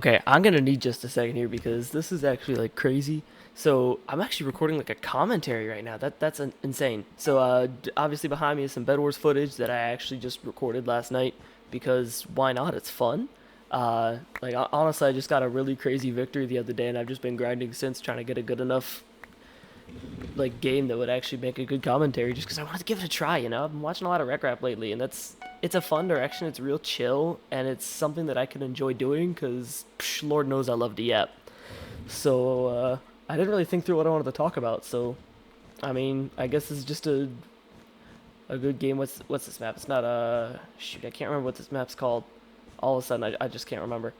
Okay, I'm gonna need just a second here because this is actually like crazy. So I'm actually recording like a commentary right now. That's insane. So obviously behind me is some Bed Wars footage that I actually just recorded last night because why not? It's fun. Honestly, I just got a really crazy victory the other day, and I've just been grinding since trying to get a good enough like game that would actually make a good commentary just because I wanted to give it a try. I've been watching a lot of rec rap lately, and it's a fun direction. It's real chill, and it's something that I can enjoy doing because Lord knows I love to yap. So I didn't really think through what I wanted to talk about. So I mean, I guess this is just a good game. What's this map? It's not a shoot. I can't remember what this map's called. All of a sudden, I just can't remember.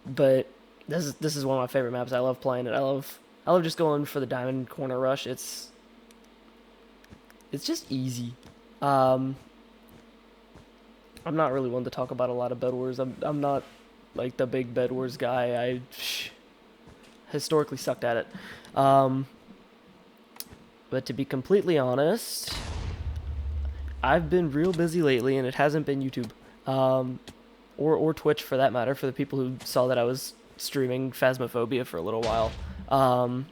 But this is one of my favorite maps. I love playing it. I love just going for the diamond corner rush. It's just easy. Um, I'm not really one to talk about a lot of Bed Wars. I'm not like the big Bed Wars guy. I historically sucked at it. Um, but to be completely honest, I've been real busy lately, and it hasn't been YouTube, um, or Twitch for that matter. For the people who saw that I was streaming Phasmophobia for a little while. Um,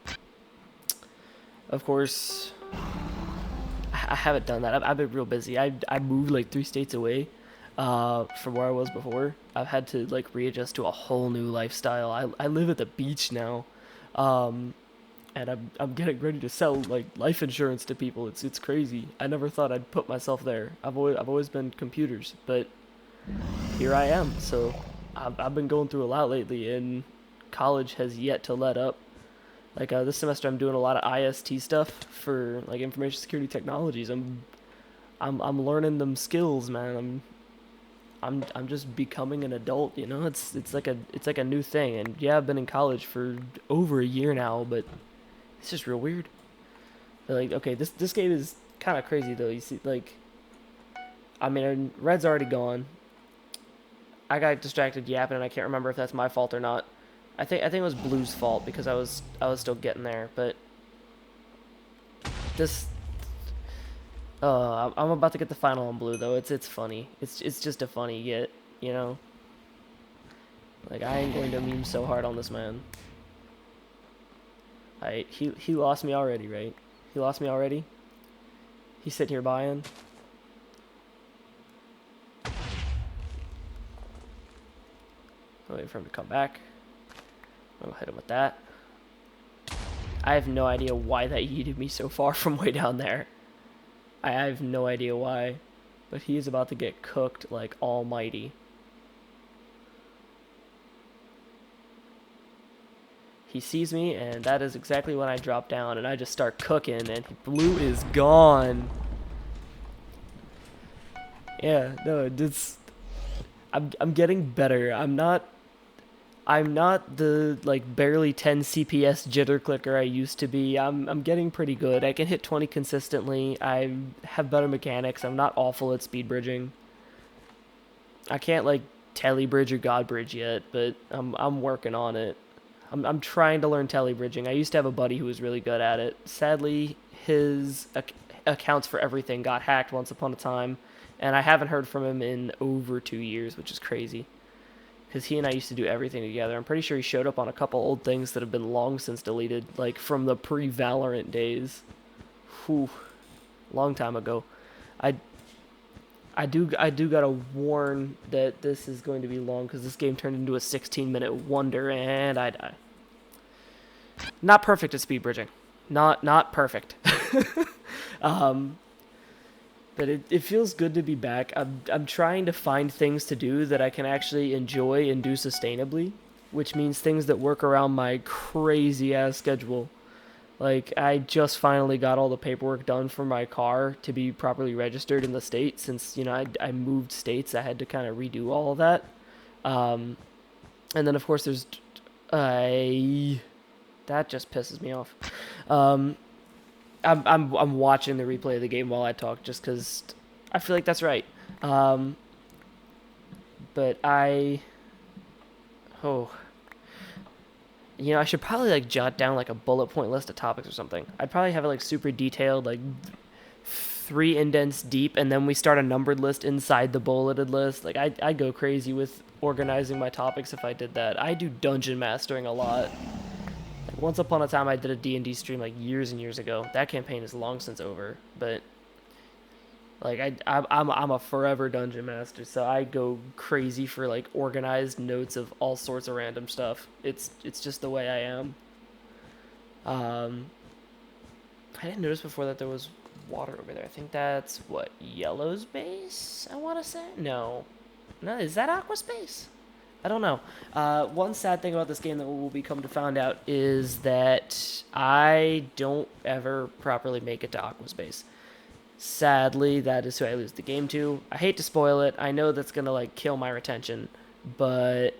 of course, I haven't done that. I've been real busy. I moved like 3 states away from where I was before. I've had to like readjust to a whole new lifestyle. I live at the beach now, um, and I'm getting ready to sell like life insurance to people. It's crazy. I never thought I'd put myself there. I've always been computers, but here I am. So I've been going through a lot lately, and college has yet to let up. Like this semester, I'm doing a lot of IST stuff for like information security technologies. I'm learning them skills, man. I'm just becoming an adult. It's like a new thing. And yeah, I've been in college for over a year now, but it's just real weird. But, like, okay, this game is kind of crazy though. You see, like, I mean, red's already gone. I got distracted yapping, and I can't remember if that's my fault or not. I think it was blue's fault because I was still getting there. But this I'm about to get the final on blue though. It's funny. It's just a funny get, you know. Like I ain't going to meme so hard on this man. He lost me already, right? He lost me already. He's sitting here buying. I'll wait for him to come back. I'll hit him with that. I have no idea why that yeeted me so far from way down there. I have no idea why, but he is about to get cooked like almighty. He sees me, and that is exactly when I drop down, and I just start cooking, and blue is gone. Yeah, no, it's I'm getting better. I'm not the like barely 10 CPS jitter clicker I used to be. I'm getting pretty good. I can hit 20 consistently. I have better mechanics. I'm not awful at speed bridging. I can't like telly bridge or god bridge yet, but I'm working on it. I'm trying to learn telly bridging. I used to have a buddy who was really good at it. Sadly, his accounts for everything got hacked once upon a time, and I haven't heard from him in over 2 years, which is crazy. Because he and I used to do everything together. I'm pretty sure he showed up on a couple old things that have been long since deleted, like from the pre-Valorant days. Whew, long time ago. I I do gotta warn that this is going to be long because this game turned into a 16-minute wonder, and I die. Not perfect at speed bridging, not perfect. um, but it feels good to be back. I'm trying to find things to do that I can actually enjoy and do sustainably, which means things that work around my crazy ass schedule. Like, I just finally got all the paperwork done for my car to be properly registered in the state since, I moved states. I had to kind of redo all of that. Um, and then, of course, there's. Uh, that just pisses me off. Um, I'm watching the replay of the game while I talk just because I feel like that's right. Um, but I. Oh. I should probably jot down like a bullet point list of topics or something. I'd probably have it like super detailed, like 3 indents deep, and then we start a numbered list inside the bulleted list. Like, I go crazy with organizing my topics if I did that. I do dungeon mastering a lot. Like, once upon a time, I did a D&D stream like years and years ago. That campaign is long since over, but like I'm a forever dungeon master, so I go crazy for like organized notes of all sorts of random stuff. It's just the way I am. Um, I didn't notice before that there was water over there. I think that's what, Yellow's base, I want to say. No, is that Aqua space? I don't know. One sad thing about this game that will become to find out is that I don't ever properly make it to Aqua space. Sadly, that is who I lose the game to. I hate to spoil it. I know that's gonna like kill my retention, but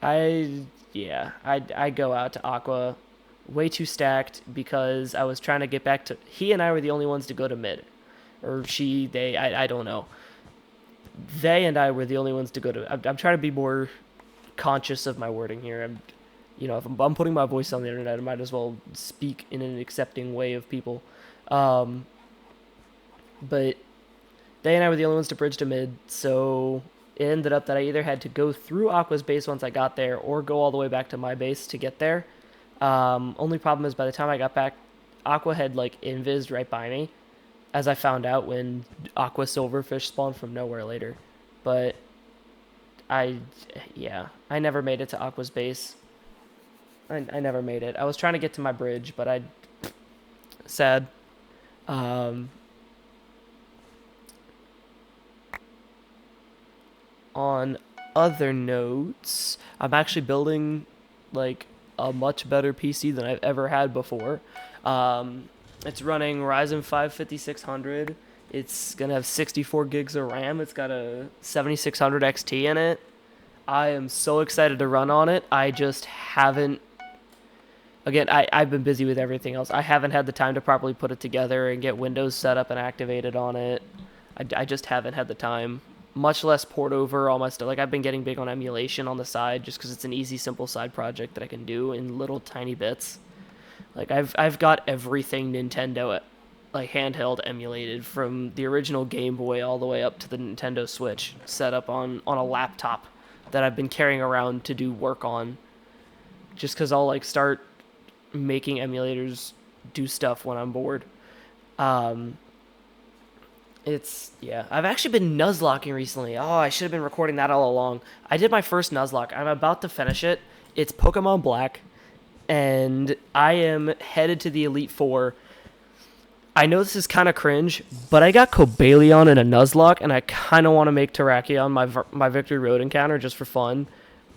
I I go out to Aqua way too stacked because I was trying to get back to. He and I were the only ones to go to mid, or she, they. I don't know. They and I were the only ones to go to. I'm trying to be more conscious of my wording here. If I'm putting my voice on the internet, I might as well speak in an accepting way of people. Um, but they and I were the only ones to bridge to mid, so it ended up that I either had to go through Aqua's base once I got there, or go all the way back to my base to get there. Only problem is by the time I got back, Aqua had like invised right by me, as I found out when Aqua Silverfish spawned from nowhere later. But I, I never made it to Aqua's base. I never made it. I was trying to get to my bridge, but sad. Um, on other notes, I'm actually building like a much better PC than I've ever had before. It's running Ryzen 5 5600. It's gonna have 64 gigs of RAM. It's got a 7600 XT in it. I am so excited to run on it. I just haven't. Again, I've been busy with everything else. I haven't had the time to properly put it together and get Windows set up and activated on it. I just haven't had the time. Much less port over all my stuff. Like, I've been getting big on emulation on the side just because it's an easy, simple side project that I can do in little tiny bits. Like, I've got everything Nintendo, like, handheld emulated from the original Game Boy all the way up to the Nintendo Switch set up on a laptop that I've been carrying around to do work on. Just because I'll, like, start making emulators do stuff when I'm bored. Um, I've actually been nuzlocking recently. Oh, I should have been recording that all along. I did my first nuzlock. I'm about to finish it. It's Pokemon Black, and I am headed to the Elite Four. I know this is kind of cringe, but I got Cobalion in a nuzlocke, and I kind of want to make Terrakion my Victory Road encounter just for fun.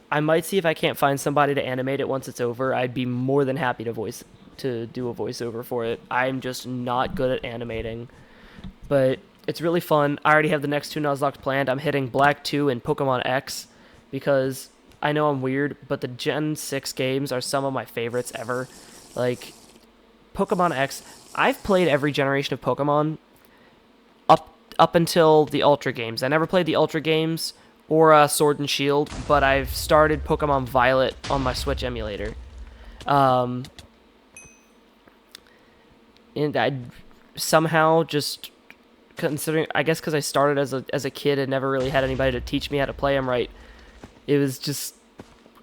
I might see if I can't find somebody to animate it once it's over. I'd be more than happy to do a voiceover for it. I'm just not good at animating, but it's really fun. I already have the next 2 Nuzlocke planned. I'm hitting Black 2 and Pokemon X because I know I'm weird, but the Gen 6 games are some of my favorites ever. Like, Pokemon X, I've played every generation of Pokemon up until the Ultra games. I never played the Ultra games or Sword and Shield, but I've started Pokemon Violet on my Switch emulator. And I somehow just, considering, I guess because I started as a kid and never really had anybody to teach me how to play them right, it was just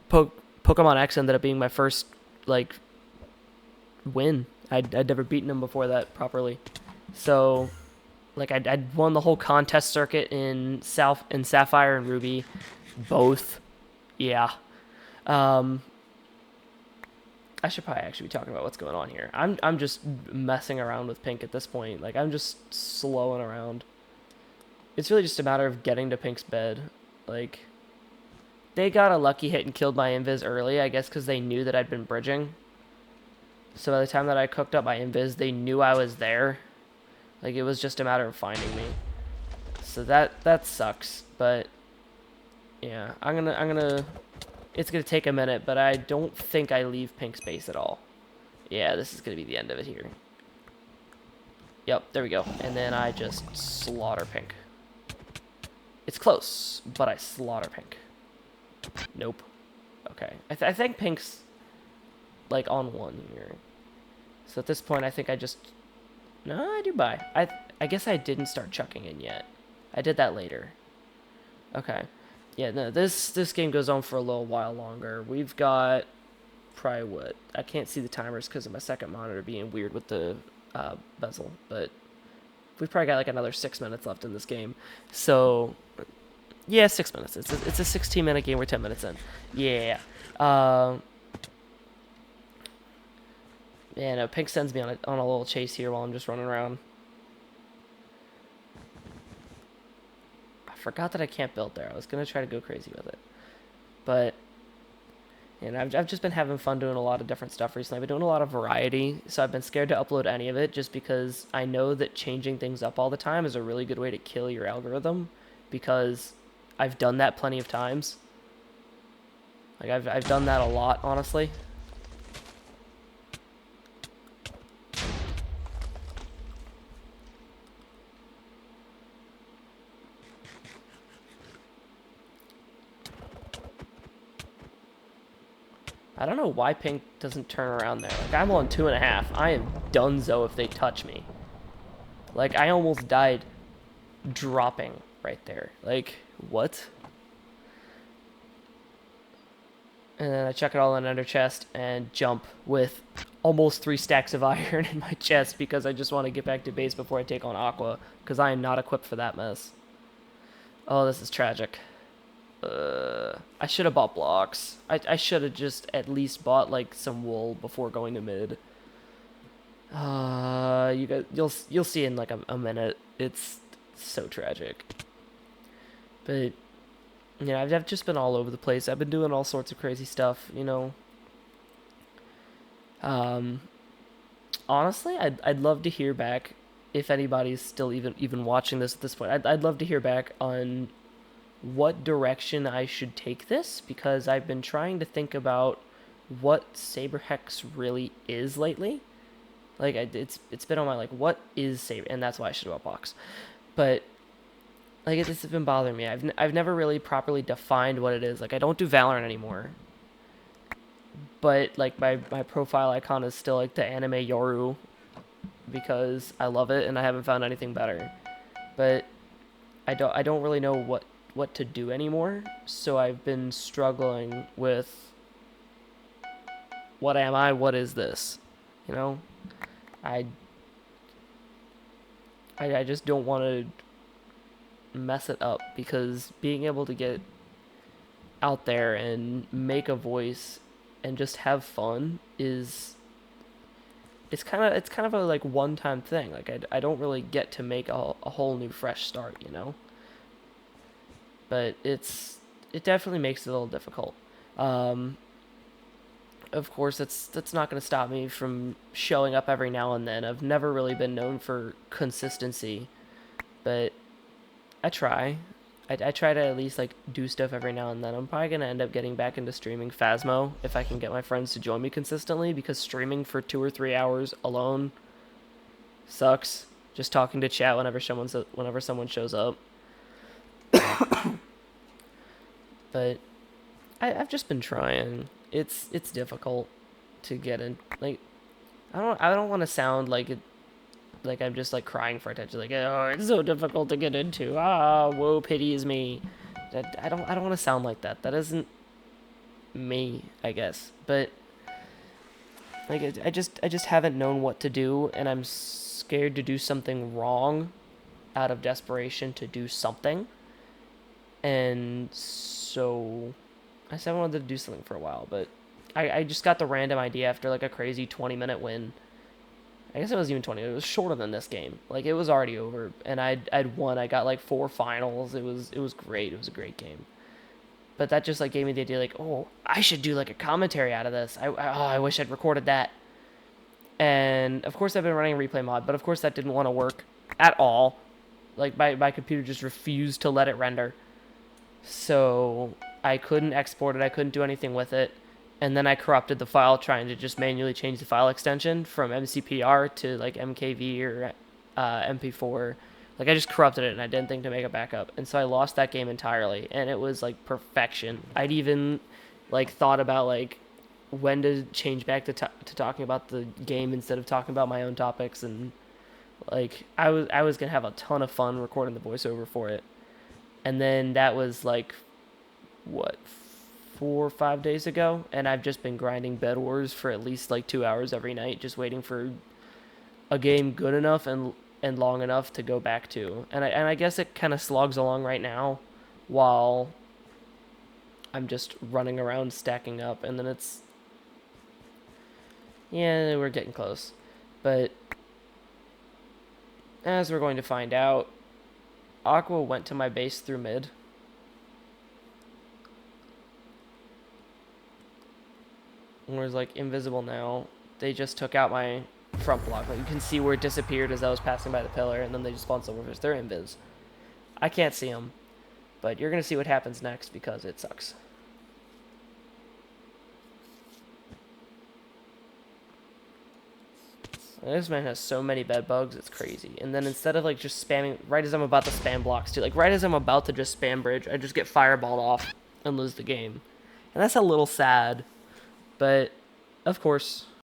Pokemon X ended up being my first like win. I'd never beaten them before that properly, so like I'd won the whole contest circuit in Sapphire and Ruby, both. Yeah. I should probably actually be talking about what's going on here. I'm just messing around with Pink at this point. Like, I'm just slowing around. It's really just a matter of getting to Pink's bed. Like, they got a lucky hit and killed my invis early, I guess because they knew that I'd been bridging. So by the time that I cooked up my invis, they knew I was there. Like, it was just a matter of finding me. So that sucks, but yeah, it's gonna take a minute, but I don't think I leave Pink space at all. Yeah, this is gonna be the end of it here. Yep, there we go. And then I just slaughter Pink. It's close, but I slaughter Pink. Nope. Okay, I think Pink's like on 1 here. So at this point, I think I just. No, I do buy. I guess I didn't start chucking in yet. I did that later. Okay. Yeah, no, this game goes on for a little while longer. We've got probably what? I can't see the timers because of my second monitor being weird with the bezel, but we've probably got like another 6 minutes left in this game. So yeah, 6 minutes. It's a 16-minute game. We're 10 minutes in. Yeah. Uh, yeah. No, Pink sends me on a little chase here while I'm just running around. I forgot that I can't build there. I was gonna try to go crazy with it, but and I've just been having fun doing a lot of different stuff recently. I've been doing a lot of variety, so I've been scared to upload any of it just because I know that changing things up all the time is a really good way to kill your algorithm, because I've done that plenty of times. Like I've done that a lot, honestly. I don't know why Pink doesn't turn around there. Like, I'm on 2.5. I am donezo if they touch me. Like, I almost died dropping right there. Like, what? And then I chuck it all in under chest and jump with almost 3 stacks of iron in my chest because I just want to get back to base before I take on Aqua, because I am not equipped for that mess. Oh, this is tragic. I should have bought blocks. I should have just at least bought like some wool before going to mid. You guys, you'll see in like a minute. It's so tragic. But yeah, I've just been all over the place. I've been doing all sorts of crazy stuff. Um, Honestly, I'd love to hear back if anybody's still even watching this at this point. I'd love to hear back on what direction I should take this, because I've been trying to think about what Saberhex really is lately. Like it's been on my like, what is Saber, and that's why I should have bought box. But like it's been bothering me. I've never really properly defined what it is. Like I don't do Valorant anymore, but like my profile icon is still like the anime Yoru because I love it and I haven't found anything better. But I don't really know what to do anymore. So I've been struggling with, what am I? What is this? You know, I I just don't want to mess it up, because being able to get out there and make a voice and just have fun is, it's kind of a like one time thing. Like I don't really get to make a whole new fresh start, but it definitely makes it a little difficult. Um, of course, that's not going to stop me from showing up every now and then. I've never really been known for consistency, but I try. I try to at least like do stuff every now and then. I'm probably gonna end up getting back into streaming Phasmo if I can get my friends to join me consistently, because streaming for 2 or 3 hours alone sucks. Just talking to chat whenever someone shows up. But I've just been trying. It's difficult to get in. Like I don't want to sound like like I'm just like crying for attention. Like, oh, it's so difficult to get into. Ah, woe pities me. I don't want to sound like that. That isn't me, I guess. But like I just haven't known what to do, and I'm scared to do something wrong out of desperation to do something. And so I said I wanted to do something for a while, but I just got the random idea after like a crazy 20-minute win. I guess it wasn't even 20. It was shorter than this game. Like it was already over, and I'd won. I got like 4 finals. It was great. It was a great game. But that just like gave me the idea, like, oh, I should do like a commentary out of this. I wish I'd recorded that. And of course I've been running a replay mod, but of course that didn't want to work at all. Like my computer just refused to let it render. So I couldn't export it. I couldn't do anything with it. And then I corrupted the file trying to just manually change the file extension from MCPR to like MKV or MP4. Like I just corrupted it and I didn't think to make a backup. And so I lost that game entirely, and it was like perfection. I'd even like thought about like when to change back to talking about the game instead of talking about my own topics, and Like I was gonna have a ton of fun recording the voiceover for it, and then that was like what 4 or 5 days ago, and I've just been grinding Bed Wars for at least like 2 hours every night, just waiting for a game good enough and long enough to go back to. And I guess it kind of slogs along right now, while I'm just running around stacking up, and then it's yeah, we're getting close, but as we're going to find out, Aqua went to my base through mid. And was like invisible now. They just took out my front block. Like you can see where it disappeared as I was passing by the pillar, and then they just spawned silverfish. They're invis. I can't see them, but you're gonna see what happens next because it sucks. This man has so many bed bugs, it's crazy. And then instead of like just spamming, right as I'm about to spam blocks too, like right as I'm about to just spam bridge, I just get fireballed off and lose the game. And that's a little sad, but of course,